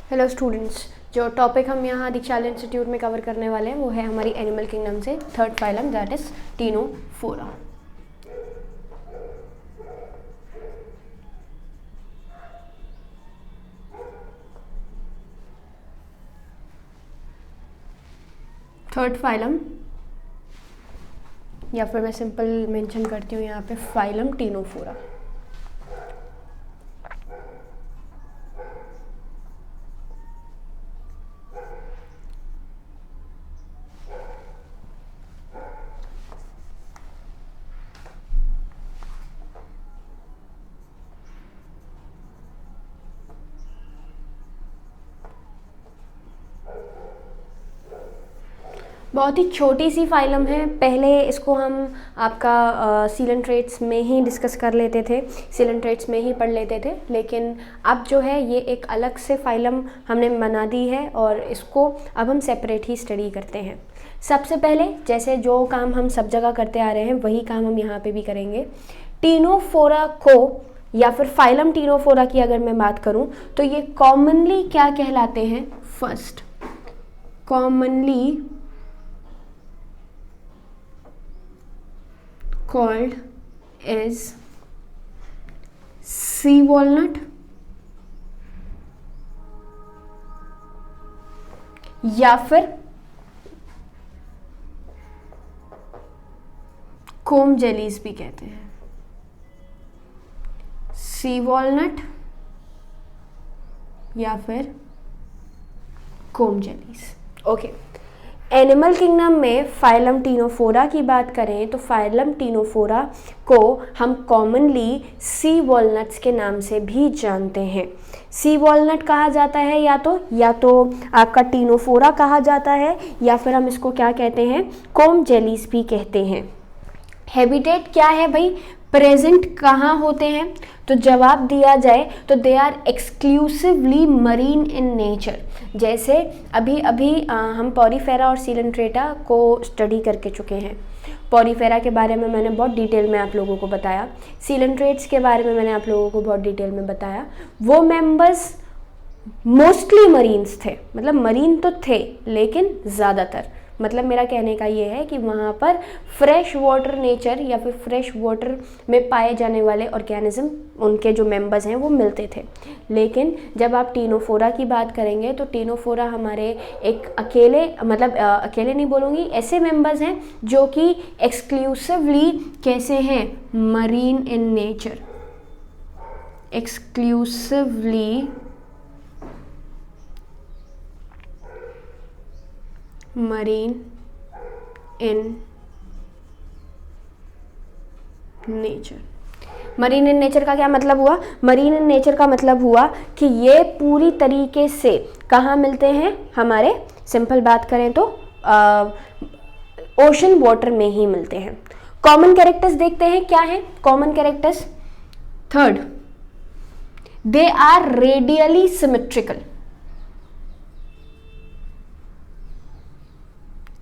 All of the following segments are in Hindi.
हेलो स्टूडेंट्स, जो टॉपिक हम यहाँ दीक्षाल इंस्टीट्यूट में कवर करने वाले हैं वो है हमारी एनिमल किंगडम से third phylum that is Ctenophora. Third phylum या फिर मैं सिंपल मेंशन करती हूँ यहाँ पे फाइलम टीनोफोरा। बहुत ही छोटी सी फाइलम है। पहले इसको हम आपका सीलेंट्रेट्स में ही डिस्कस कर लेते थे, सीलेंट्रेट्स में ही पढ़ लेते थे, लेकिन अब जो है ये एक अलग से फाइलम हमने बना दी है और इसको अब हम सेपरेट ही स्टडी करते हैं। सबसे पहले जैसे जो काम हम सब जगह करते आ रहे हैं वही काम हम यहाँ पे भी करेंगे। टीनोफोरा को या फिर फाइलम टीनोफोरा की अगर मैं बात करूँ तो ये कॉमनली क्या कहलाते हैं? First, commonly called as sea walnut या फिर कोम जेलीज भी कहते हैं। सी वॉलनट या फिर कोम जेलीज। ओके, एनिमल किंगडम में फाइलम टीनोफोरा की बात करें तो फाइलम टीनोफोरा को हम कॉमनली सी वॉलनट्स के नाम से भी जानते हैं। सी वॉलनट कहा जाता है या तो आपका टीनोफोरा कहा जाता है या फिर हम इसको क्या कहते हैं? कोम जेलीज भी कहते हैं। हैबिटेट क्या है भाई? प्रेजेंट कहाँ होते हैं? तो जवाब दिया जाए तो they are exclusively marine in nature. जैसे अभी हम पॉरीफेरा और सीलेंट्रेटा को स्टडी करके चुके हैं। पॉरीफेरा के बारे में मैंने बहुत डिटेल में आप लोगों को बताया, सीलेंट्रेट्स के बारे में मैंने आप लोगों को बहुत डिटेल में बताया। वो मेंबर्स मोस्टली मरीन्स थे, मतलब मरीन तो थे लेकिन ज़्यादातर, मतलब मेरा कहने का ये है कि वहाँ पर फ्रेश वाटर नेचर या फिर फ्रेश वाटर में पाए जाने वाले ऑर्गेनिज्म, उनके जो मेंबर्स हैं वो मिलते थे। लेकिन जब आप टीनोफोरा की बात करेंगे तो टीनोफोरा हमारे एक अकेले, मतलब अकेले नहीं बोलूँगी, ऐसे मेंबर्स हैं जो कि एक्सक्लूसिवली कैसे हैं? Marine in nature, exclusively marine in nature. Marine in nature का क्या मतलब हुआ? मरीन इन नेचर का मतलब हुआ कि ये पूरी तरीके से कहाँ मिलते हैं? हमारे, सिंपल बात करें तो ओशन वाटर में ही मिलते हैं। कॉमन कैरेक्टर्स देखते हैं क्या है common characters. Third, they are radially symmetrical,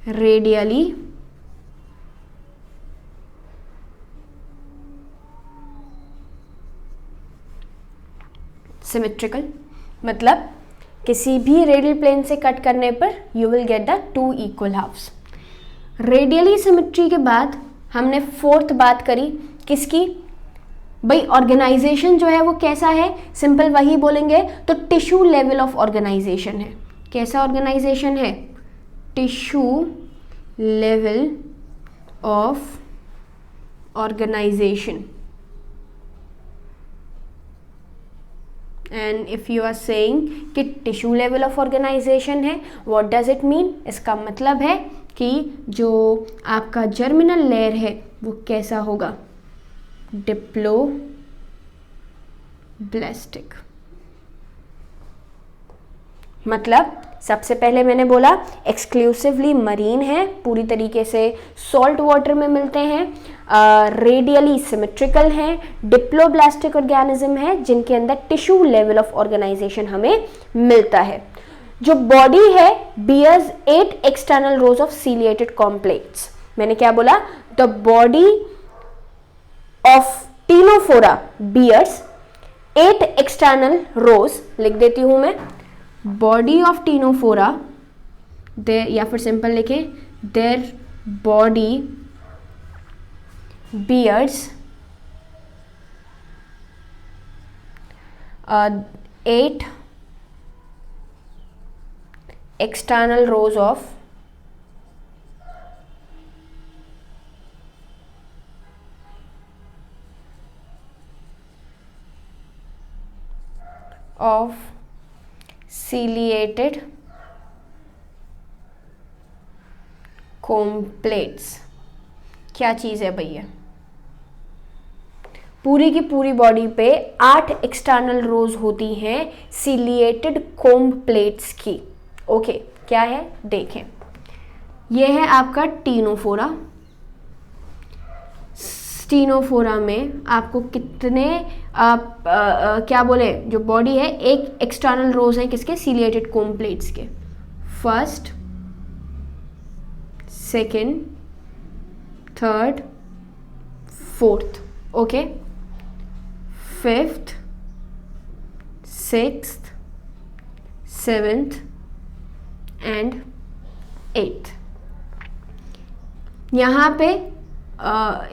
radially symmetrical, मतलब किसी भी रेडियल प्लेन से कट करने पर you will get the two equal halves. Radially symmetry के बाद हमने फोर्थ बात करी किसकी? भाई ऑर्गेनाइजेशन जो है वो कैसा है? सिंपल वही बोलेंगे तो टिश्यू लेवल ऑफ ऑर्गेनाइजेशन है। कैसा ऑर्गेनाइजेशन है? Tissue level of organisation. And if you are saying कि टिश्यू लेवल ऑफ ऑर्गेनाइजेशन है, व्हाट डज इट मीन? इसका मतलब है कि जो आपका जर्मिनल लेयर है वो कैसा होगा? डिप्लोब्लास्टिक। मतलब सबसे पहले मैंने बोला एक्सक्लूसिवली मरीन है, पूरी तरीके से सॉल्ट वाटर में मिलते हैं, रेडियली सिमेट्रिकल हैं, डिप्लोब्लास्टिक ऑर्गेनिज्म है जिनके अंदर टिश्यू लेवल ऑफ ऑर्गेनाइजेशन हमें मिलता है। जो बॉडी है bears 8 external rows of ciliated complex. मैंने क्या बोला? The body of Ctenophora bears 8 external rows, लिख देती हूं मैं, बॉडी ऑफ टीनोफोरा, देयर, या फिर सिंपल लिखें, their body bears 8 external rows of ciliated comb plates। क्या चीज़ है भैया? पूरी की पूरी बॉडी पे 8 एक्सटर्नल रोज होती हैं सिलिएटेड कोम्ब प्लेट्स की। ओके, क्या है देखें, ये है आपका टीनोफोरा। टीनोफोरा में आपको कितने क्या बोले, जो बॉडी है, एक एक्सटर्नल रोज है किसके? सिलिएटेड कोम्ब प्लेट्स के। First, second, third, fourth, okay, fifth, sixth, seventh and eighth. यहाँ पे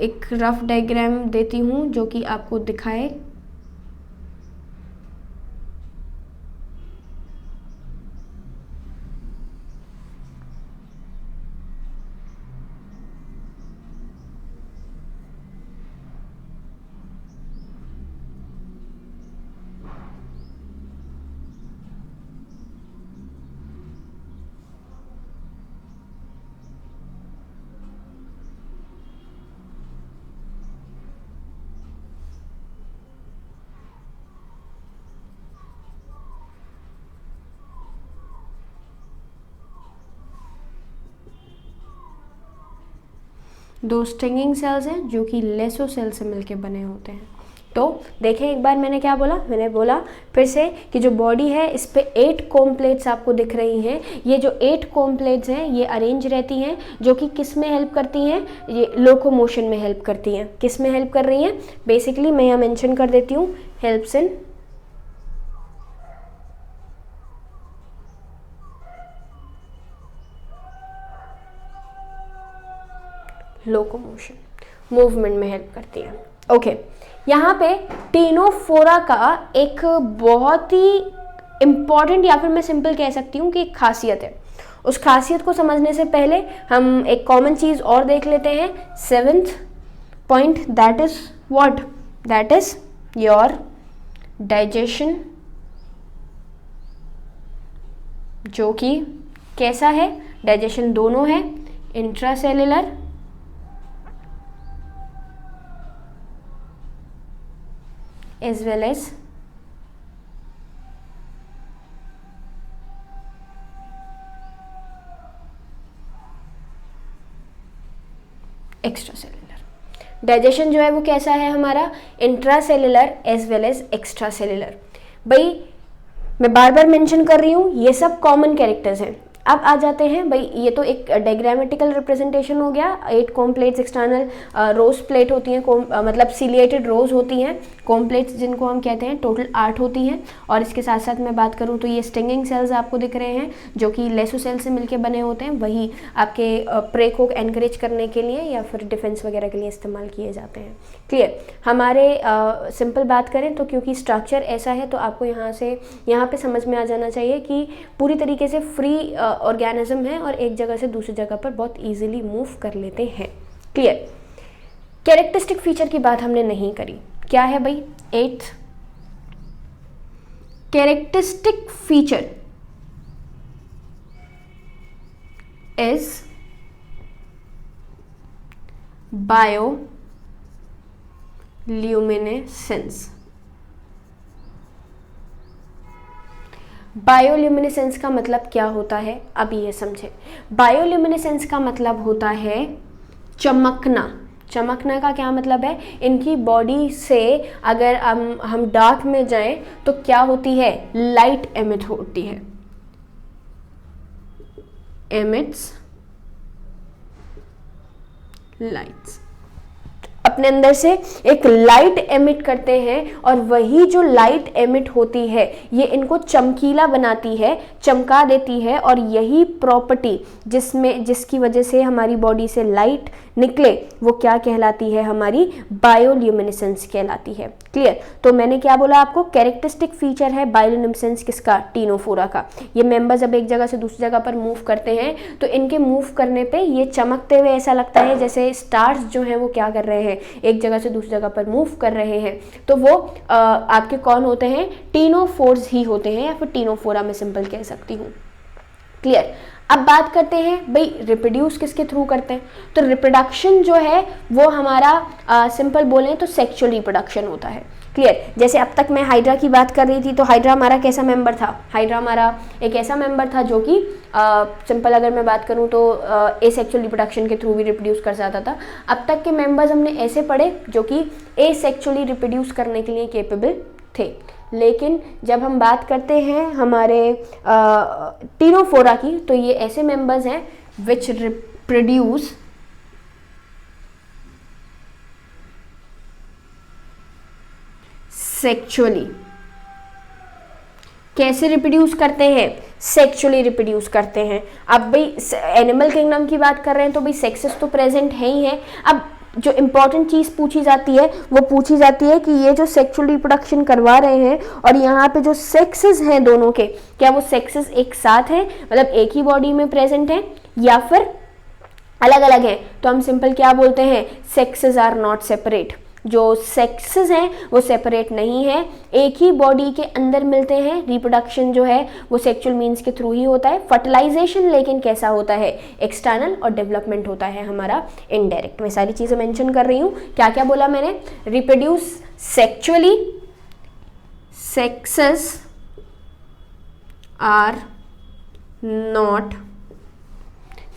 एक रफ डायग्राम देती हूँ जो कि आपको दिखाए। दो स्टिंगिंग सेल्स हैं जो कि लेसो सेल से मिलके बने होते हैं। तो देखें एक बार मैंने क्या बोला, मैंने बोला फिर से कि जो बॉडी है इस पे 8 कोम प्लेट्स आपको दिख रही हैं। ये जो 8 कोम प्लेट्स हैं ये अरेंज रहती हैं, जो कि किस में हेल्प करती हैं? ये लोकोमोशन में हेल्प करती हैं। किस में हेल्प कर रही हैं? बेसिकली मैं यहाँ मेंशन कर देती हूँ, हेल्प्स इन लोकोमोशन, मूवमेंट में हेल्प करती है। ओके, यहाँ पे टीनोफोरा का एक बहुत ही इम्पॉर्टेंट, या फिर मैं सिंपल कह सकती हूँ कि एक खासियत है। उस खासियत को समझने से पहले हम एक कॉमन चीज़ और देख लेते हैं। 7th point, that is what? That is your digestion, जो कि कैसा है? डाइजेशन दोनों है, intracellular as well as extracellular. Digestion जो है वो कैसा है हमारा? Intracellular as well as extracellular. भाई मैं बार बार मेंशन कर रही हूँ, ये सब कॉमन कैरेक्टर्स हैं। अब आ जाते हैं भाई, ये तो एक डायग्रामेटिकल रिप्रेजेंटेशन हो गया। 8 कोम प्लेट्स एक्सटर्नल रोज प्लेट होती हैं, मतलब सिलिएटेड रोज होती हैं। कोम प्लेट्स जिनको हम कहते हैं टोटल 8 होती हैं। और इसके साथ साथ मैं बात करूं तो ये स्टिंगिंग सेल्स आपको दिख रहे हैं जो कि लेसो सेल से मिलके बने होते हैं। वही आपके प्रे को एनकरेज करने के लिए या फिर डिफेंस वगैरह के लिए इस्तेमाल किए जाते हैं। क्लियर? हमारे सिंपल बात करें तो क्योंकि स्ट्रक्चर ऐसा है तो आपको यहाँ पे समझ में आ जाना चाहिए कि पूरी तरीके से फ्री ऑर्गेनिज्म है और एक जगह से दूसरी जगह पर बहुत इजीली मूव कर लेते हैं। क्लियर? कैरेक्टरिस्टिक फीचर की बात हमने नहीं करी। क्या है भाई? 8th characteristic feature is bioluminescence. Bioluminescence का मतलब क्या होता है? अब ये समझे। बायोल्यूमिनेसेंस का मतलब होता है चमकना। चमकना का क्या मतलब है? इनकी बॉडी से अगर हम डार्क में जाएं तो क्या होती है? लाइट एमिट होती है, एमिट्स लाइट्स। अब अपने अंदर से एक लाइट एमिट करते हैं, और वही जो लाइट एमिट होती है ये इनको चमकीला बनाती है, चमका देती है, और यही प्रॉपर्टी जिसकी वजह से हमारी बॉडी से लाइट निकले वो क्या कहलाती है, हमारी बायोल्यूमिनेसेंस कहलाती है। क्लियर? तो मैंने क्या बोला आपको, कैरेक्टरिस्टिक फीचर है बायोल्यूमिनेसेंस किसका, टीनोफोरा का। ये मेंबर्स अब एक जगह से दूसरी जगह पर मूव करते हैं तो इनके मूव करने पे ये चमकते हुए ऐसा लगता है जैसे स्टार्स जो हैं वो क्या कर रहे हैं, एक जगह से दूसरी जगह पर मूव कर रहे हैं। तो वो आपके कौन होते हैं, टीनोफोर्स ही होते हैं, या फिर टीनोफोरा में सिंपल कह सकती हूँ। क्लियर? अब बात करते हैं भाई रिप्रोड्यूस किसके थ्रू करते हैं, तो रिप्रोडक्शन जो है वो हमारा सिंपल बोलें तो सेक्सुअल रिप्रोडक्शन होता है। क्लियर? जैसे अब तक मैं हाइड्रा की बात कर रही थी, तो हाइड्रा हमारा कैसा मेंबर था, हाइड्रा हमारा एक ऐसा मेंबर था जो कि सिंपल अगर मैं बात करूं तो एसेक्सुअल रिप्रोडक्शन के थ्रू भी रिप्रोड्यूस कर जाता था। अब तक के मेंबर्स हमने ऐसे पढ़े जो कि एसेक्सुअली रिप्रोड्यूस करने के लिए केपेबल थे, लेकिन जब हम बात करते हैं हमारे टीनोफोरा की, तो ये ऐसे मेंबर्स हैं विच रिप्रोड्यूस सेक्सुअली। कैसे रिप्रोड्यूस करते हैं, सेक्सुअली रिप्रोड्यूस करते हैं। अब भाई एनिमल किंगडम की बात कर रहे हैं तो भाई सेक्सेस तो प्रेजेंट है ही है। अब जो इम्पॉर्टेंट चीज़ पूछी जाती है वो पूछी जाती है कि ये जो सेक्सुअल रिप्रोडक्शन करवा रहे हैं और यहाँ पे जो सेक्सेस हैं दोनों के, क्या वो सेक्सेस एक साथ हैं, मतलब एक ही बॉडी में प्रेजेंट हैं, या फिर अलग अलग हैं। तो हम सिंपल क्या बोलते हैं, सेक्सेस आर नॉट सेपरेट। जो सेक्सेस हैं वो सेपरेट नहीं है, एक ही बॉडी के अंदर मिलते हैं। रिप्रोडक्शन जो है वो सेक्सुअल मीन्स के थ्रू ही होता है। फर्टिलाइजेशन लेकिन कैसा होता है, एक्सटर्नल, और डेवलपमेंट होता है हमारा इनडायरेक्ट। मैं सारी चीज़ें मेंशन कर रही हूँ। क्या क्या बोला मैंने, reproduce sexually, sexes are not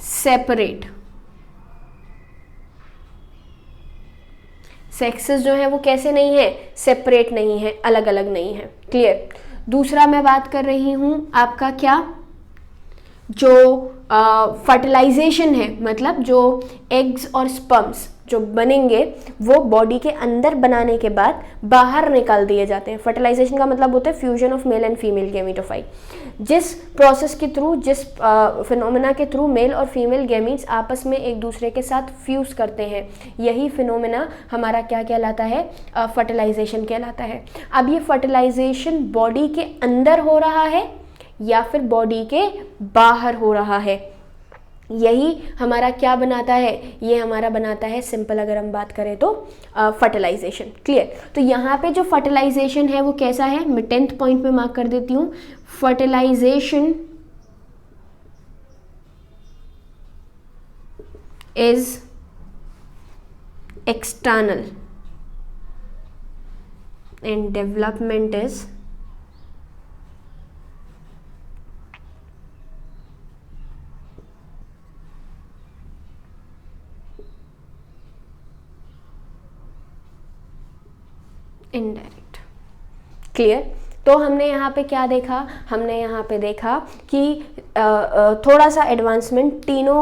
separate. Sexes जो है वो कैसे नहीं है, सेपरेट नहीं है, अलग अलग नहीं है। क्लियर? दूसरा मैं बात कर रही हूं आपका क्या, जो फर्टिलाइजेशन है, मतलब जो एग्स और स्पर्म्स जो बनेंगे वो बॉडी के अंदर बनाने के बाद बाहर निकाल दिए जाते हैं। फर्टिलाइजेशन का मतलब होता है fusion of male and female gametophyte. जिस प्रोसेस के थ्रू, जिस फिनोमेना के थ्रू मेल और फीमेल गैमीट्स आपस में एक दूसरे के साथ फ्यूज करते हैं, यही फिनोमेना हमारा क्या कहलाता है, फर्टिलाइजेशन कहलाता है। अब ये फर्टिलाइजेशन बॉडी के अंदर हो रहा है या फिर बॉडी के बाहर हो रहा है, यही हमारा क्या बनाता है, ये हमारा बनाता है सिंपल अगर हम बात करें तो फर्टिलाइजेशन। क्लियर? तो यहाँ पे जो फर्टिलाइजेशन है वो कैसा है, मैं 10th पॉइंट पे मार्क कर देती हूँ। Fertilisation is external and development is indirect. Clear? तो हमने यहाँ पे क्या देखा, हमने यहाँ पे देखा कि थोड़ा सा एडवांसमेंट टीनो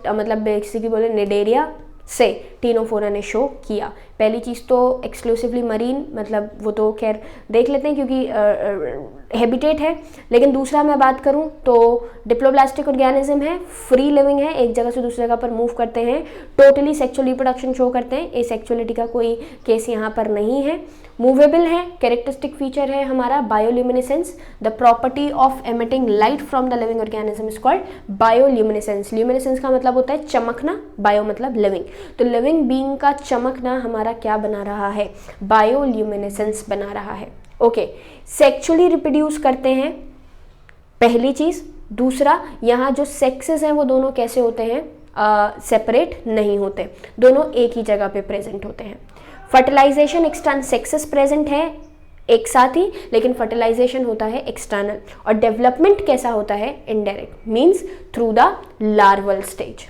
मतलब बेसिकली बोले निडेरिया से टीनोफोरा ने शो किया। पहली चीज़ तो एक्सक्लूसिवली मरीन, मतलब वो तो खैर देख लेते हैं क्योंकि हैबिटेट है, लेकिन दूसरा मैं बात करूं तो डिप्लोब्लास्टिक ऑर्गेनिज्म है, फ्री लिविंग है, एक जगह से दूसरी जगह पर मूव करते हैं, टोटली सेक्सुअल रिप्रोडक्शन शो करते हैं, एसेक्सुअलिटी का कोई केस यहाँ पर नहीं है, मूवेबल है, कैरेक्टरिस्टिक फीचर है हमारा bioluminescence. The property of emitting light from the living organism is called bioluminescence. Luminescence का मतलब होता है चमकना, बायो मतलब लिविंग, तो लिविंग बीइंग का चमकना हमारा क्या बना रहा है, बायोल्यूमिनेसेंस बना रहा है। ओके, सेक्सुअली रिप्रोड्यूस करते हैं, पहली चीज। दूसरा, यहाँ जो सेक्सेस हैं वो दोनों कैसे होते हैं, सेपरेट नहीं होते, दोनों एक ही जगह पे प्रेजेंट होते हैं। फर्टिलाइजेशन एक्सटर्नल, सेक्सेस प्रेजेंट है एक साथ ही, लेकिन फर्टिलाइजेशन होता है एक्सटर्नल, और डेवलपमेंट कैसा होता है, indirect, means through the larval stage.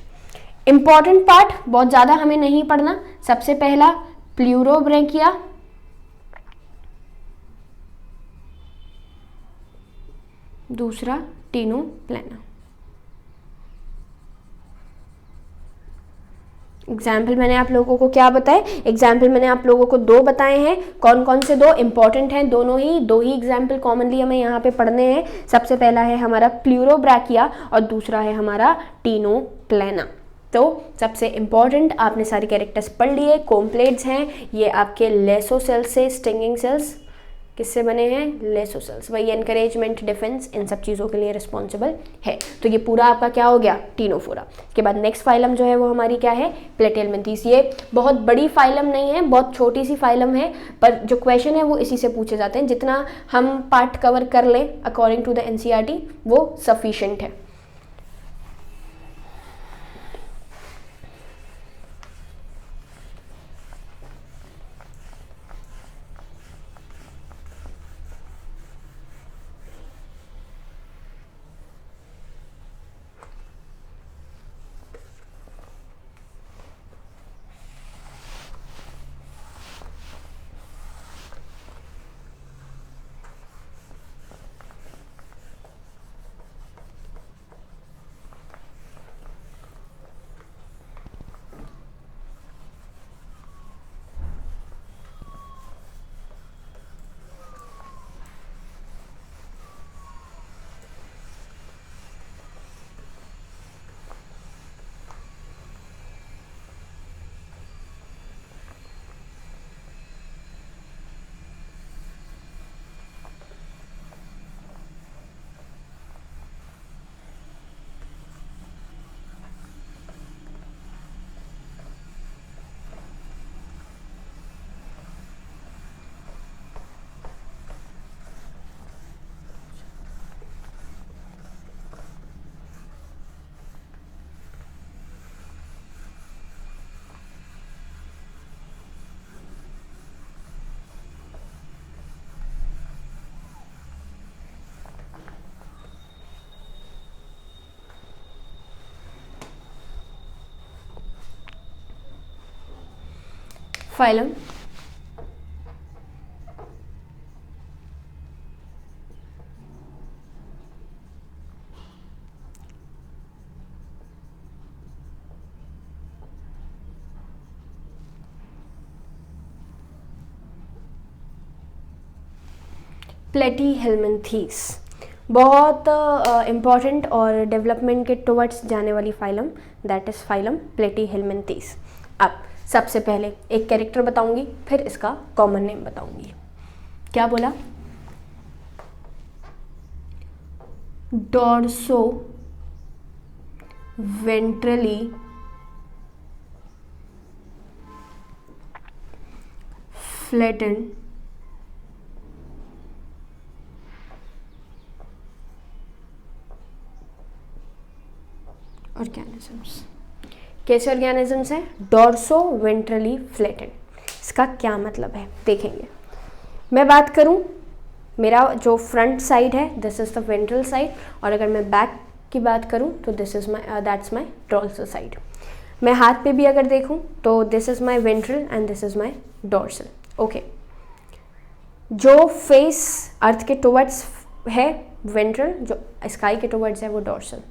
Important part बहुत ज़्यादा हमें नहीं पढ़ना। सबसे पहला प्लूरोब्रैंकिया, दूसरा टीनोप्लाना। एग्जाम्पल मैंने आप लोगों को क्या बताए, एग्जाम्पल मैंने आप लोगों को 2 बताए हैं। कौन कौन से 2 इंपॉर्टेंट हैं, दोनों ही 2 ही एग्जाम्पल कॉमनली हमें यहाँ पे पढ़ने हैं। सबसे पहला है हमारा प्लूरोब्रैकिया और दूसरा है हमारा टीनोप्लेना। तो सबसे इंपॉर्टेंट आपने सारे कैरेक्टर्स पढ़ लिए। कॉम्प्लेट्स हैं ये आपके लेसोसेल्स से, स्टिंगिंग सेल्स किससे बने हैं, लेसोसेल्स, वही एनकरेजमेंट, डिफेंस, इन सब चीज़ों के लिए रिस्पॉन्सिबल है। तो ये पूरा आपका क्या हो गया, टीनोफोरा। इसके बाद नेक्स्ट फाइलम जो है वो हमारी क्या है, प्लेटिहेल्मिन्थीस। ये बहुत बड़ी फाइलम नहीं है, बहुत छोटी सी फाइलम है, पर जो क्वेश्चन है वो इसी से पूछे जाते हैं। जितना हम पार्ट कवर कर लें अकॉर्डिंग टू द एनसीईआरटी वो सफिशिएंट है। फाइलम प्लेटिहेल्मिन्थीस बहुत इम्पॉर्टेंट और डेवलपमेंट के टुवर्ड्स जाने वाली फाइलम, दैट इज़ फाइलम प्लेटिहेल्मिन्थीस। अब सबसे पहले एक कैरेक्टर बताऊंगी, फिर इसका कॉमन नेम बताऊंगी। क्या बोला, डॉर्सो वेंट्रली फ्लैटेंड ऑर्गेनिजम्स। कैसे ऑर्गेनिजम्स हैं, डॉर्सो वेंट्रली फ्लैटेंड। इसका क्या मतलब है देखेंगे। मैं बात करूं, मेरा जो फ्रंट साइड है this is the ventral side, और अगर मैं बैक की बात करूं तो this is my that's my dorsal side. मैं हाथ पे भी अगर देखूं तो this is my ventral and this is my dorsal. Okay, जो फेस अर्थ के टुवर्ड्स है वेंट्रल, जो स्काई के टुवर्ड्स है वो डॉर्सल।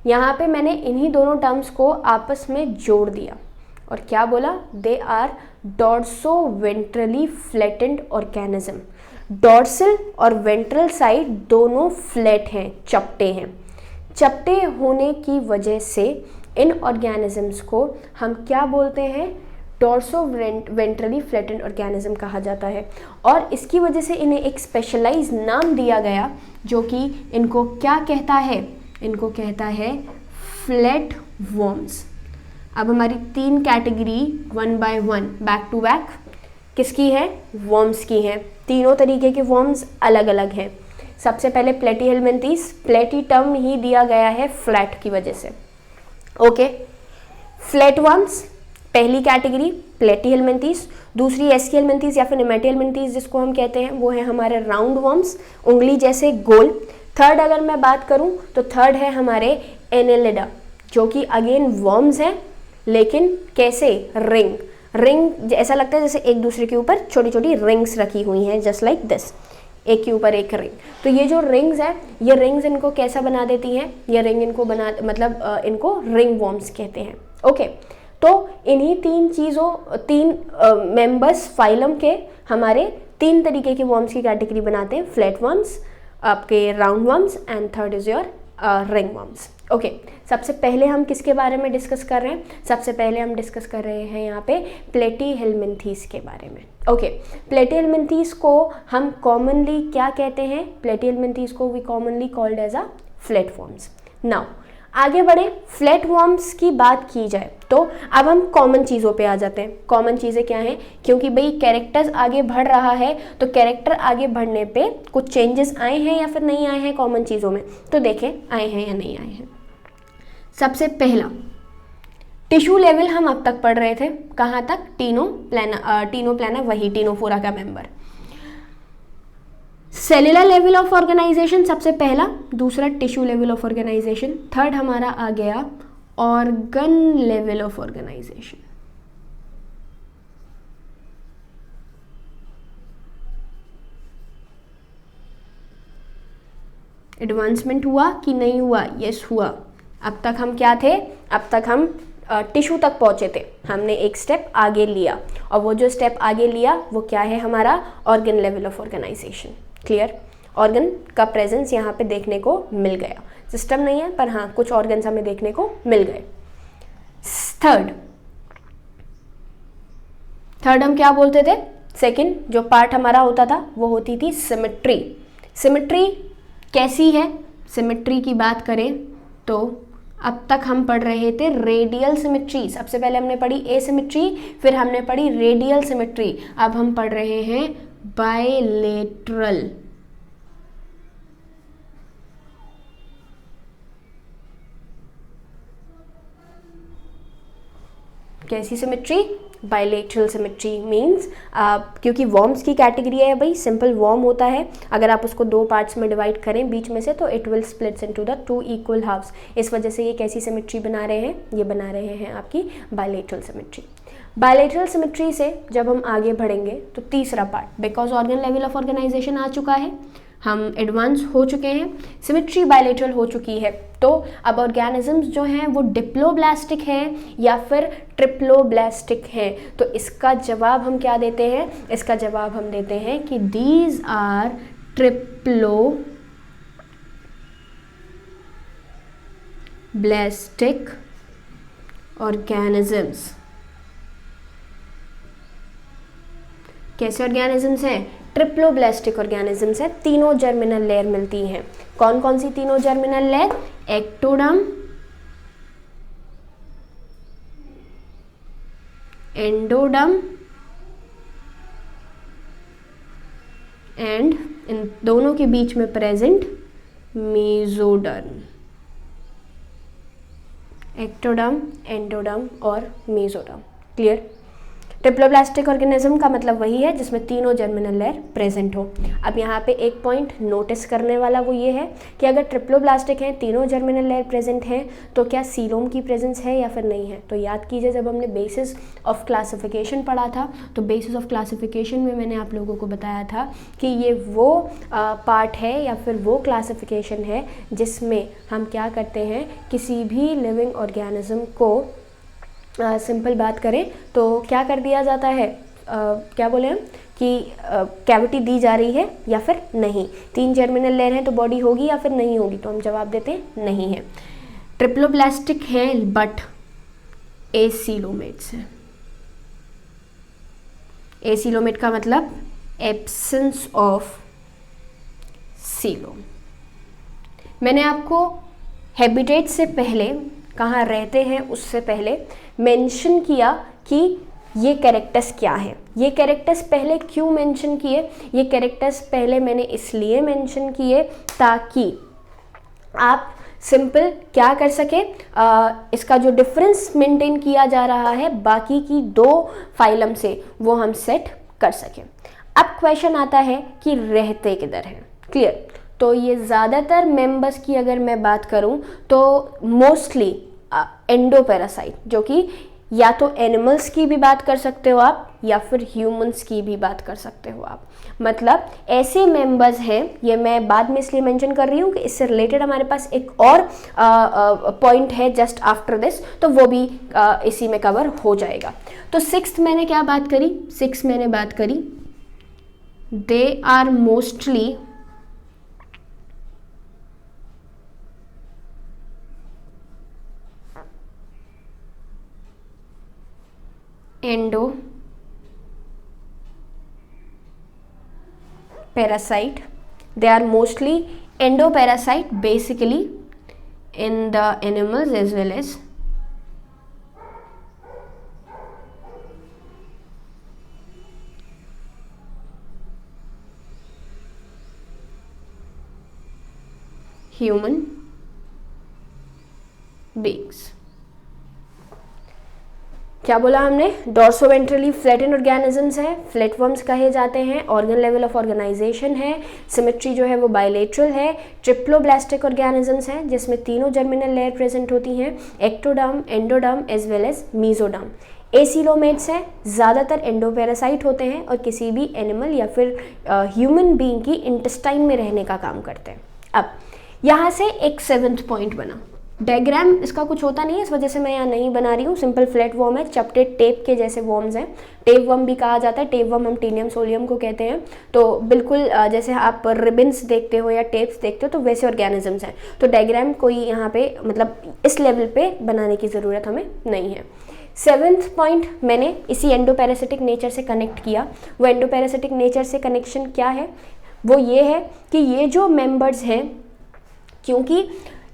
यहाँ पे मैंने इन्हीं दोनों टर्म्स को आपस में जोड़ दिया और क्या बोला, they are dorsoventrally flattened organism. Dorsal और वेंट्रल साइड दोनों फ्लैट हैं, चपटे हैं। चपटे होने की वजह से इन ऑर्गेनिजम्स को हम क्या बोलते हैं, डॉर्सो वेंट्रली फ्लैटेंड ऑर्गेनिज्म कहा जाता है। और इसकी वजह से इन्हें एक स्पेशलाइज नाम दिया गया जो कि इनको क्या कहता है, इनको कहता है फ्लैट वर्म्स। अब हमारी 3 category 1 by 1 back to back किसकी है, वर्म्स की है। तीनों तरीके के वर्म्स अलग अलग हैं। सबसे पहले प्लेटिहेल्मिन्थीस, प्लेटी टर्म ही दिया गया है फ्लैट की वजह से। ओके, फ्लैट वर्म्स पहली कैटेगरी प्लेटिहेल्मिन्थीस। दूसरी एस्किहेल्मिन्थीस या फिर नेमेटिहेल्मिन्थीस जिसको हम कहते हैं वो है हमारे राउंड वर्म्स, उंगली जैसे गोल। थर्ड अगर मैं बात करूं तो थर्ड है हमारे एनेलिडा जो कि अगेन वर्म्स हैं लेकिन कैसे, रिंग ऐसा लगता है जैसे एक दूसरे के ऊपर छोटी छोटी रिंग्स रखी हुई हैं, जस्ट लाइक दिस, एक के ऊपर एक रिंग। तो ये जो रिंग्स है, ये रिंग्स इनको कैसा बना देती हैं, ये रिंग इनको इनको रिंग वर्म्स कहते हैं। ओके, तो तो इन्हीं तीन मेंबर्स फाइलम के हमारे 3 तरीके के वर्म्स की कैटेगरी बनाते हैं, फ्लैट वर्म्स, आपके round worms and third is your ring worms. Okay, सबसे पहले हम किसके बारे में डिस्कस कर रहे हैं? सबसे पहले हम डिस्कस कर रहे हैं यहाँ पे प्लेटीहेल्मिन्थीस के बारे में। ओके, प्लेटीहेल्मिन्थीस को हम कॉमनली क्या कहते हैं? प्लेटीहेल्मिन्थीस को we commonly called as a flat worms. Now आगे बढ़े, फ्लैट वर्म्स की बात की जाए तो अब हम कॉमन चीज़ों पे आ जाते हैं। कॉमन चीज़ें क्या हैं? क्योंकि भाई कैरेक्टर्स आगे बढ़ रहा है तो कैरेक्टर आगे बढ़ने पे कुछ चेंजेस आए हैं या फिर नहीं आए हैं कॉमन चीज़ों में, तो देखें आए हैं या नहीं आए हैं। सबसे पहला टिश्यू लेवल हम अब तक पढ़ रहे थे, कहाँ तक? टीनोप्लाना, वही टीनोफोरा का member. Cellular level of organisation सबसे पहला, दूसरा tissue level of organisation, third हमारा आ गया organ level of organisation. Advancement हुआ कि नहीं हुआ? यस हुआ। अब तक हम क्या थे? अब तक हम टिश्यू तक पहुंचे थे, हमने एक स्टेप आगे लिया, और वो जो स्टेप आगे लिया वो क्या है हमारा? Organ level of organisation. Clear? Organ का प्रेजेंस यहाँ पे देखने को मिल गया, सिस्टम नहीं है पर हाँ कुछ ऑर्गन्स हमें देखने को मिल गए। थर्ड हम क्या बोलते थे? सेकंड जो पार्ट हमारा होता था वो होती थी सिमेट्री। सिमेट्री कैसी है? सिमेट्री की बात करें तो अब तक हम पढ़ रहे थे रेडियल सिमेट्री, सबसे पहले हमने पढ़ी एसिमेट्री, फिर हमने पढ़ी रेडियल सिमेट्री, अब हम पढ़ रहे हैं बायलेटरल। कैसी सिमेट्री? बायलेटरल सिमेट्री मीन्स क्योंकि वॉर्म्स की कैटेगरी है भाई, सिंपल वॉर्म होता है, अगर आप उसको 2 पार्ट्स में डिवाइड करें बीच में से तो it will splits into the 2 equal halves. इस वजह से ये कैसी सिमेट्री बना रहे हैं? ये बना रहे हैं आपकी बायलेटरल सिमेट्री। बायलेटरल सिमेट्री से जब हम आगे बढ़ेंगे तो तीसरा part, because organ level of organization आ चुका है, हम एडवांस हो चुके हैं, सिमेट्री बायलेटरल हो चुकी है, तो अब ऑर्गेनिजम्स जो हैं वो डिप्लोब्लास्टिक हैं या फिर ट्रिप्लोब्लास्टिक हैं। तो इसका जवाब हम क्या देते हैं? इसका जवाब हम देते हैं कि दीज आर ट्रिप्लोब्लास्टिक ऑर्गेनिजम्स। कैसे ऑर्गेनिजम्स हैं? ट्रिप्लोब्लास्टिक ऑर्गेनिजम्स है, तीनों जर्मिनल लेयर मिलती हैं। कौन कौन सी तीनों germinal layer? Ectoderm, endoderm and in दोनों के बीच में प्रेजेंट मेसोडर्म। एक्टोडर्म, एंडोडर्म और मेसोडर्म। क्लियर? ट्रिप्लोब्लास्टिक ऑर्गेनिज्म का मतलब वही है जिसमें तीनों जर्मिनल लेयर प्रेजेंट हो। अब यहाँ पे एक पॉइंट नोटिस करने वाला वो ये है कि अगर ट्रिप्लोब्लास्टिक हैं, तीनों जर्मिनल लेयर प्रेजेंट हैं, तो क्या सीलोम की प्रेजेंस है या फिर नहीं है? तो याद कीजिए जब हमने बेसिस ऑफ क्लासिफिकेशन पढ़ा था तो बेसिस ऑफ क्लासिफिकेशन में मैंने आप लोगों को बताया था कि ये वो पार्ट है या फिर वो क्लासिफिकेशन है जिसमें हम क्या करते हैं, किसी भी लिविंग ऑर्गेनिज्म को सिंपल बात करें तो क्या कर दिया जाता है, क्या बोले हम कि कैविटी दी जा रही है या फिर नहीं। 3 जर्मिनल लेयर हैं तो बॉडी होगी या फिर नहीं होगी? तो हम जवाब देते हैं नहीं है। ट्रिप्लोब्लास्टिक हैं बट एसीलोमेट्स हैं। एसीलोमेट का मतलब एब्सेंस ऑफ सीलोम। मैंने आपको हैबिटेट से पहले, कहाँ रहते हैं उससे पहले मेंशन किया कि ये कैरेक्टर्स क्या है। ये कैरेक्टर्स पहले क्यों मेंशन किए? ये कैरेक्टर्स पहले मैंने इसलिए मेंशन किए ताकि आप सिंपल क्या कर सके, इसका जो डिफरेंस मेंटेन किया जा रहा है बाकी की 2 फाइलम से वो हम सेट कर सकें। अब क्वेश्चन आता है कि रहते किधर हैं। क्लियर? तो ये ज़्यादातर मेंबर्स की अगर मैं बात करूं तो मोस्टली एंडोपैरासाइट, जो कि या तो एनिमल्स की भी बात कर सकते हो आप, या फिर ह्यूमंस की भी बात कर सकते हो आप। मतलब ऐसे मेंबर्स हैं, ये मैं बाद में इसलिए मेंशन कर रही हूँ कि इससे रिलेटेड हमारे पास एक और पॉइंट है जस्ट आफ्टर दिस, तो वो भी इसी में कवर हो जाएगा। तो सिक्स्थ मैंने क्या बात करी, सिक्स मैंने बात करी they are mostly endoparasite. They are mostly endoparasite basically in the animals as well as human beings. क्या बोला हमने, डॉर्सोवेंट्रली फ्लैटेन ऑर्गेनिजम्स है, फ्लैटवर्म्स कहे जाते हैं, ऑर्गन लेवल ऑफ ऑर्गेनाइजेशन है, सिमेट्री जो है वो बायलेटरल है, ट्रिप्लोब्लास्टिक ऑर्गेनिजम्स हैं जिसमें तीनों जर्मिनल लेयर प्रेजेंट होती हैं, ectoderm, endoderm as well as mesoderm. Acoelomates है, ज़्यादातर एंडोपैरासाइट होते हैं और किसी भी एनिमल या फिर ह्यूमन बीइंग की इंटेस्टाइन में रहने का काम करते हैं। अब यहाँ से एक सेवेंथ पॉइंट बना, डायग्राम इसका कुछ होता नहीं है, इस वजह से मैं यहाँ नहीं बना रही हूँ, सिंपल फ्लैट वॉर्म है, चपटे टेप के जैसे वॉर्म्स हैं, टेप वर्म भी कहा जाता है, टेप वर्म हम टीनियम सोलियम को कहते हैं। तो बिल्कुल जैसे आप रिबन्स देखते हो या टेप्स देखते हो तो वैसे ऑर्गेनिजम्स हैं। तो डायग्राम कोई यहाँ पे मतलब इस लेवल पे बनाने की ज़रूरत हमें नहीं है। सेवेंथ पॉइंट मैंने इसी एंडोपैरासिटिक नेचर से कनेक्ट किया। वो एंडोपैरासिटिक नेचर से कनेक्शन क्या है, वो ये है कि ये जो मेंबर्स हैं क्योंकि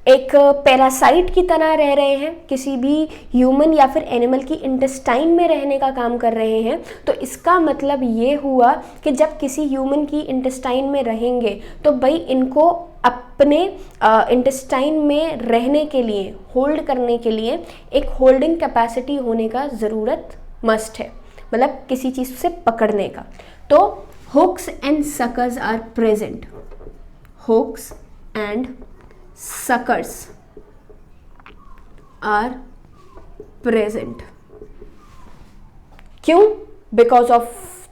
एक पैरासाइट की तरह रह रहे हैं, किसी भी ह्यूमन या फिर एनिमल की इंटेस्टाइन में रहने का काम कर रहे हैं, तो इसका मतलब ये हुआ कि जब किसी ह्यूमन की इंटेस्टाइन में रहेंगे तो भाई इनको अपने इंटेस्टाइन में रहने के लिए, होल्ड करने के लिए एक होल्डिंग कैपेसिटी होने का ज़रूरत मस्ट है, मतलब किसी चीज़ से पकड़ने का। तो hooks and suckers are present, hooks and suckers are present. क्यों? Because of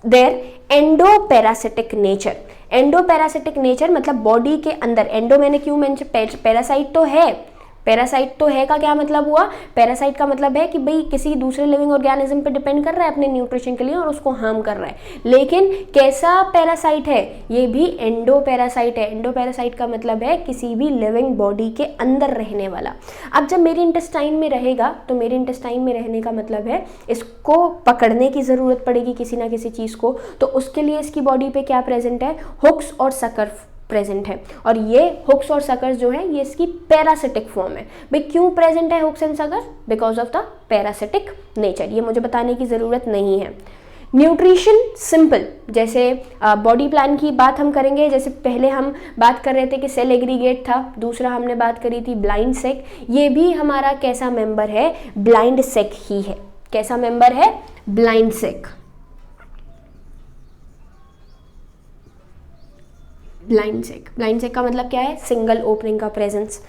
their endoparasitic nature. Endoparasitic nature मतलब बॉडी के अंदर, एंडो मैंने क्यों मेंशन, पैरासाइट तो है, पैरासाइट तो है का क्या मतलब हुआ, पैरासाइट का मतलब है कि भाई किसी दूसरे लिविंग ऑर्गेनिज्म पे डिपेंड कर रहा है अपने न्यूट्रिशन के लिए और उसको हार्म कर रहा है, लेकिन कैसा पैरासाइट है, ये भी एंडोपैरासाइट है। एंडोपैरासाइट का मतलब है किसी भी लिविंग बॉडी के अंदर रहने वाला। अब जब मेरी इंटेस्टाइन में रहेगा तो मेरी इंटेस्टाइन में रहने का मतलब है इसको पकड़ने की ज़रूरत पड़ेगी किसी ना किसी चीज़ को, तो उसके लिए इसकी बॉडी पे क्या प्रेजेंट है, हुक्स और सकर प्रेजेंट है। और ये हुक्स और सकर्स जो है ये इसकी पैरासिटिक फॉर्म है। भाई क्यों प्रेजेंट है hooks and suckers, because of the parasitic nature, ये मुझे बताने की ज़रूरत नहीं है। न्यूट्रिशन सिंपल, जैसे बॉडी प्लान की बात हम करेंगे, जैसे पहले हम बात कर रहे थे कि सेल एग्रीगेट था, दूसरा हमने बात करी थी ब्लाइंड सेक, ये भी हमारा कैसा मेंबर है, ब्लाइंड सेक ही है। कैसा मेंबर है, ब्लाइंड सेक। ब्लाइंड सेक, ब्लाइंड सेक का मतलब क्या है, सिंगल ओपनिंग का प्रेजेंस।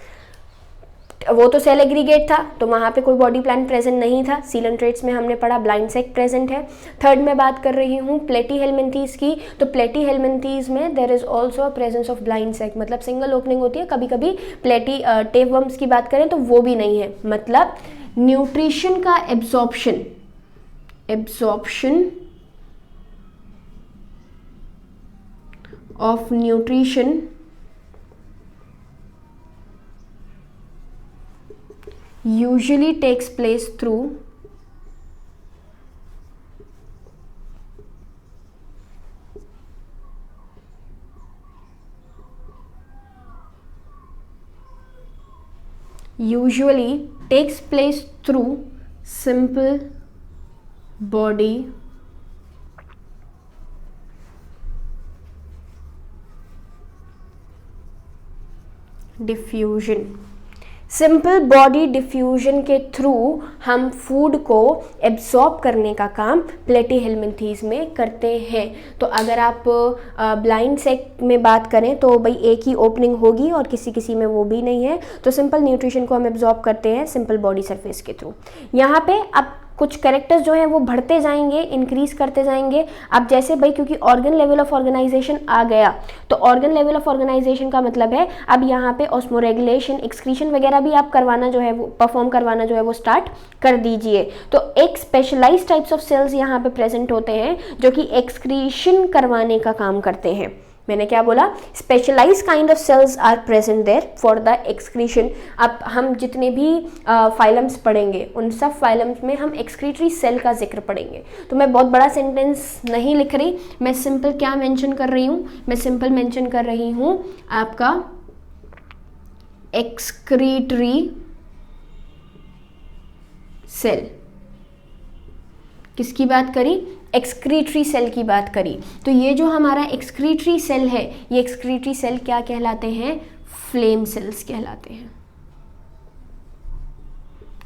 वो तो सेल एग्रीगेट था तो वहाँ पे कोई बॉडी प्लान प्रेजेंट नहीं था, सीलेंट्रेट्स में हमने पढ़ा ब्लाइंड सेक प्रेजेंट है। थर्ड में बात कर रही हूँ प्लेटीहेल्मिन्थीज की, तो प्लेटीहेल्मिन्थीज में there is also a presence of blind sac, मतलब सिंगल ओपनिंग होती है। कभी कभी टेपवर्म्स की बात करें तो वो भी नहीं है। मतलब न्यूट्रिशन का absorption of nutrition usually takes place through simple body diffusion. Simple body diffusion के थ्रू हम फूड को एब्जॉर्ब करने का काम प्लेटीहेल्मिन्थीज में करते हैं। तो अगर आप ब्लाइंड सेक में बात करें तो भाई एक ही ओपनिंग होगी और किसी किसी में वो भी नहीं है, तो सिंपल न्यूट्रिशन को हम एब्जॉर्ब करते हैं सिंपल बॉडी सरफेस के थ्रू। यहाँ पे अब कुछ कैरेक्टर्स जो हैं वो बढ़ते जाएंगे, इंक्रीज करते जाएंगे। अब जैसे भाई क्योंकि ऑर्गन लेवल ऑफ ऑर्गेनाइजेशन आ गया, तो ऑर्गन लेवल ऑफ ऑर्गेनाइजेशन का मतलब है अब यहाँ पे ऑस्मोरेगुलेशन, एक्सक्रीशन वगैरह भी आप करवाना जो है वो परफॉर्म करवाना जो है वो स्टार्ट कर दीजिए। तो एक स्पेशलाइज्ड टाइप्स ऑफ सेल्स यहाँ पे प्रेजेंट होते हैं जो कि एक्सक्रीशन करवाने का काम करते हैं। मैंने क्या बोला, specialised kind of cells are present there for the excretion. अब हम जितने भी फाइलम्स पढ़ेंगे उन सब फाइलम्स में हम एक्सक्रीटरी सेल का जिक्र पढ़ेंगे। तो मैं बहुत बड़ा सेंटेंस नहीं लिख रही, मैं सिंपल क्या मेंशन कर रही हूँ, मैं सिंपल मेंशन कर रही हूँ आपका एक्सक्रीटरी सेल। किसकी बात करी, एक्सक्रीटरी सेल की बात करी। तो ये जो हमारा एक्सक्रीटरी सेल है, ये एक्सक्रीटरी सेल क्या कहलाते हैं, फ्लेम सेल्स कहलाते हैं।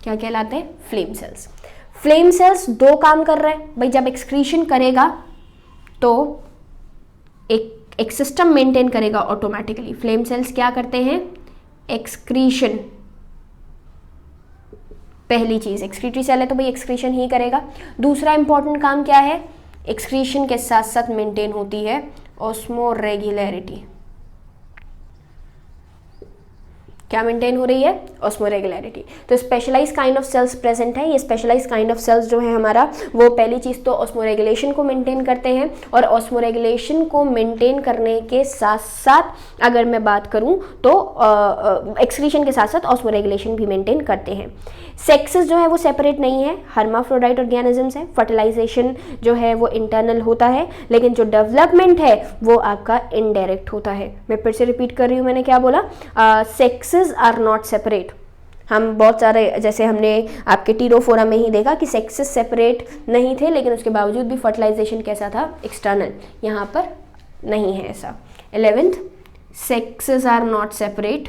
क्या कहलाते हैं, फ्लेम सेल्स। फ्लेम सेल्स दो काम कर रहे हैं भाई, जब एक्सक्रीशन करेगा तो एक सिस्टम मेंटेन करेगा ऑटोमेटिकली। फ्लेम सेल्स क्या करते हैं, एक्सक्रीशन। पहली चीज एक्सक्रीटरी सेल है तो भाई एक्सक्रीशन ही करेगा। दूसरा इंपॉर्टेंट काम क्या है, एक्सक्रीशन के साथ साथ मेंटेन होती है ऑस्मोरेगुलैरिटी। क्या मेंटेन हो रही है, ऑस्मोरेगुलैरिटी। तो specialise kind of cells present है। ये स्पेशलाइज काइंड ऑफ सेल्स जो है हमारा, वो पहली चीज तो ऑस्मोरेगुलेशन को मेंटेन करते हैं, और ऑस्मोरेगुलेशन को मेंटेन करने के साथ साथ अगर मैं बात करूं तो एक्सक्रीशन के साथ साथ ऑस्मोरेगुलेशन भी मेंटेन करते हैं। सेक्सेस जो है वो सेपरेट नहीं है, हर्माफ्रोडाइट ऑर्गेनिजम्स है। फर्टिलाइजेशन जो है वो इंटरनल होता है, लेकिन जो डेवलपमेंट है वो आपका इनडायरेक्ट होता है। मैं फिर से रिपीट कर रही हूँ, मैंने क्या बोला, सेक्सेस आर नॉट सेपरेट। हम बहुत सारे, जैसे हमने आपके टीरोफोरा में ही देखा कि सेक्सेस सेपरेट नहीं थे, लेकिन उसके बावजूद भी फर्टिलाइजेशन कैसा था, एक्सटर्नल। यहाँ पर नहीं है ऐसा। 11th, sexes are not separate.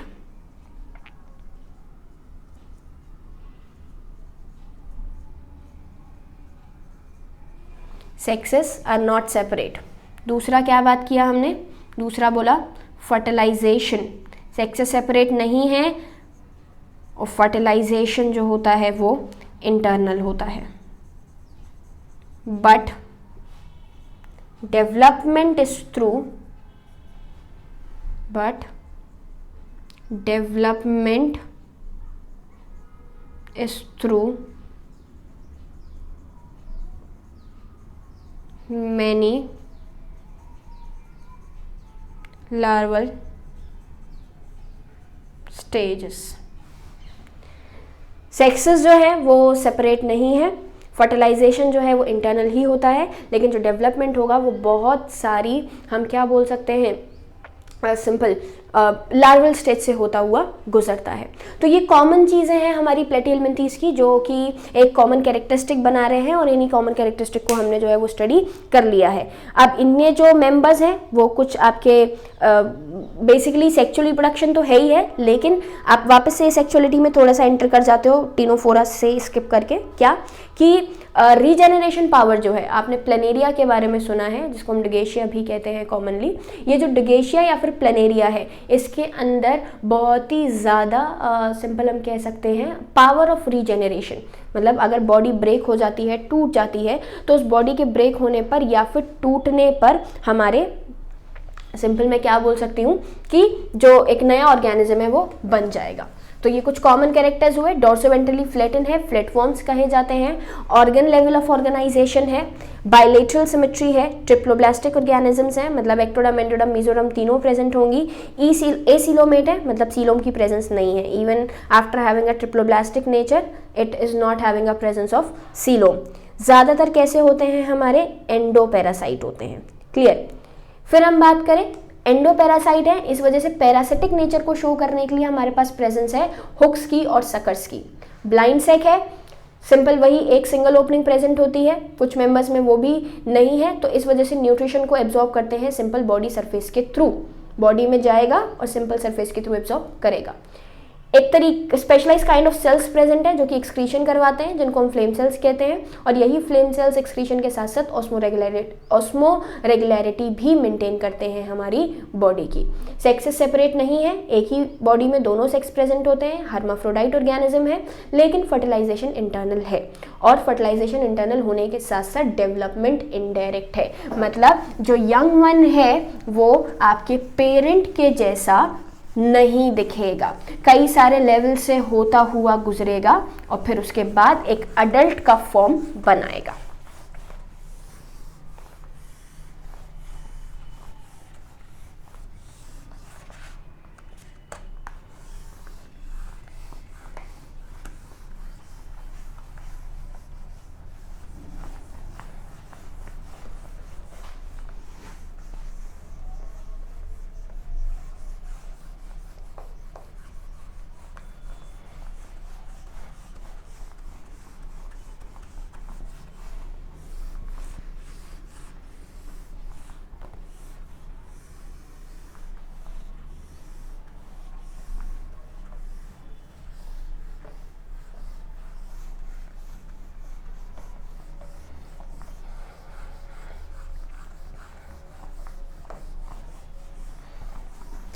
Sexes are not separate. दूसरा क्या बात किया हमने, दूसरा बोला फर्टिलाइजेशन। सेक्सेस सेपरेट नहीं है और फर्टिलाइजेशन जो होता है वो इंटरनल होता है। But development is through, but development is through many larval stages। Sexes जो है वो सेपरेट नहीं है, फर्टिलाइजेशन जो है वो इंटरनल ही होता है, लेकिन जो डेवलपमेंट होगा वो बहुत सारी, हम क्या बोल सकते हैं, सिंपल लार्वल स्टेज से होता हुआ गुजरता है। तो ये कॉमन चीज़ें हैं हमारी प्लेटिहेलमिन्थीज की, जो कि एक कॉमन कैरेक्टरिस्टिक बना रहे हैं, और इन्हीं कॉमन कैरेक्टरिस्टिक को हमने जो है वो स्टडी कर लिया है। अब इनमें जो मेंबर्स हैं वो कुछ आपके बेसिकली सेक्सुअल रिप्रोडक्शन तो है ही है, लेकिन आप वापस से सेक्सुअलिटी में थोड़ा सा एंटर कर जाते हो टीनोफोरा से स्किप करके। क्या कि रीजेनरेशन पावर जो है, आपने प्लेनेरिया के बारे में सुना है, जिसको हम डिगेशिया भी कहते हैं कॉमनली। ये जो डिगेशिया या फिर प्लेनेरिया है, इसके अंदर बहुत ही ज़्यादा सिंपल हम कह सकते हैं पावर ऑफ रीजेनरेशन। मतलब अगर बॉडी ब्रेक हो जाती है, टूट जाती है, तो उस बॉडी के ब्रेक होने पर या फिर टूटने पर हमारे, सिंपल मैं क्या बोल सकती हूँ कि जो एक नया ऑर्गेनिज्म है वो बन जाएगा। तो ये कुछ कॉमन कैरेक्टर्स हुए। डोर्सोवेंट्रली फ्लैटन है, फ्लैटफॉर्म्स कहे जाते हैं, ऑर्गन लेवल ऑफ ऑर्गेनाइजेशन है, बायलेटरल सिमेट्री है, ट्रिप्लोब्लास्टिक ऑर्गेनिजम्स हैं, मतलब एक्टोडर्म, एंडोडर्म, मेसोडर्म तीनों प्रेजेंट होंगी। एसीलोमेट है, मतलब सीलोम की प्रेजेंस नहीं है। Even after having a triploblastic nature it is not having a presence of coelom. ज़्यादातर कैसे होते हैं, हमारे एंडोपैरासाइट होते हैं। क्लियर। फिर हम बात करें, एंडोपैरासाइट है, इस वजह से पैरासिटिक नेचर को शो करने के लिए हमारे पास प्रेजेंस है हुक्स की और सकर्स की। ब्लाइंड सेक है, सिंपल वही एक सिंगल ओपनिंग प्रेजेंट होती है, कुछ मेंबर्स में वो भी नहीं है, तो इस वजह से न्यूट्रिशन को एब्जॉर्ब करते हैं सिंपल बॉडी सरफेस के थ्रू। बॉडी में जाएगा और सिंपल सरफेस के थ्रू एब्जॉर्ब करेगा। एक तरीके specialise kind of cells present है जो कि एक्सक्रीशन करवाते हैं, जिनको हम फ्लेम सेल्स कहते हैं, और यही फ्लेम सेल्स एक्सक्रीशन के साथ साथ ऑस्मोरेगुलरिटी भी मेंटेन करते हैं हमारी बॉडी की। सेक्सेस सेपरेट नहीं है, एक ही बॉडी में दोनों सेक्स प्रेजेंट होते हैं, हर्माफ्रोडाइट ऑर्गेनिज्म है, लेकिन फर्टिलाइजेशन इंटरनल है, और फर्टिलाइजेशन इंटरनल होने के साथ साथ डेवलपमेंट इनडायरेक्ट है। मतलब जो यंग वन है वो आपके पेरेंट के जैसा नहीं दिखेगा, कई सारे लेवल से होता हुआ गुजरेगा और फिर उसके बाद एक अडल्ट का फॉर्म बनाएगा।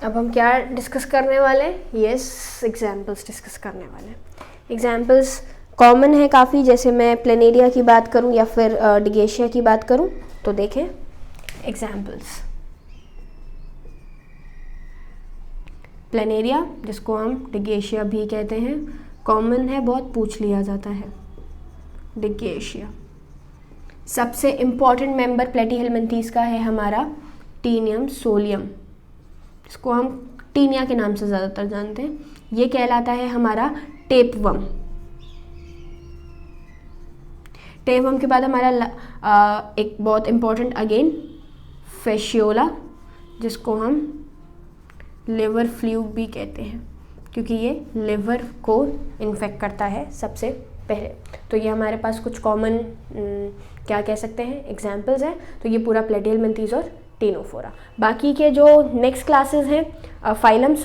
अब हम क्या डिस्कस करने वाले हैं? यस, एग्जाम्पल्स डिस्कस करने वाले हैं। एग्जाम्पल्स कॉमन है काफ़ी, जैसे मैं प्लेनेरिया की बात करूं या फिर डिगेशिया की बात करूं तो देखें एग्जाम्पल्स। प्लेनेरिया, जिसको हम डिगेशिया भी कहते हैं, कॉमन है, बहुत पूछ लिया जाता है। डिगेशिया, सबसे इम्पॉर्टेंट मेंबर प्लेटीहेलमिन्थेस का है हमारा टीनियम सोलियम, इसको हम टीनिया के नाम से ज़्यादातर जानते हैं। ये कहलाता है हमारा टेपवर्म। टेपवर्म के बाद हमारा एक बहुत इम्पॉर्टेंट अगेन फेशियोला, जिसको हम लिवर फ्लूक भी कहते हैं, क्योंकि ये लिवर को इन्फेक्ट करता है सबसे पहले। तो ये हमारे पास कुछ कॉमन क्या कह सकते हैं एग्जाम्पल्स हैं। तो ये पूरा प्लेटीहेलमिन्थेस और टीनोफोरा। बाकी के जो नेक्स्ट क्लासेस हैं फाइलम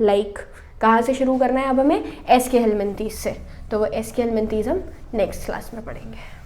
लाइक कहाँ से शुरू करना है अब हमें? एस्केहेलमिन्थेस से। तो वो एस्केहेलमिन्थेस हम नेक्स्ट क्लास में पढ़ेंगे।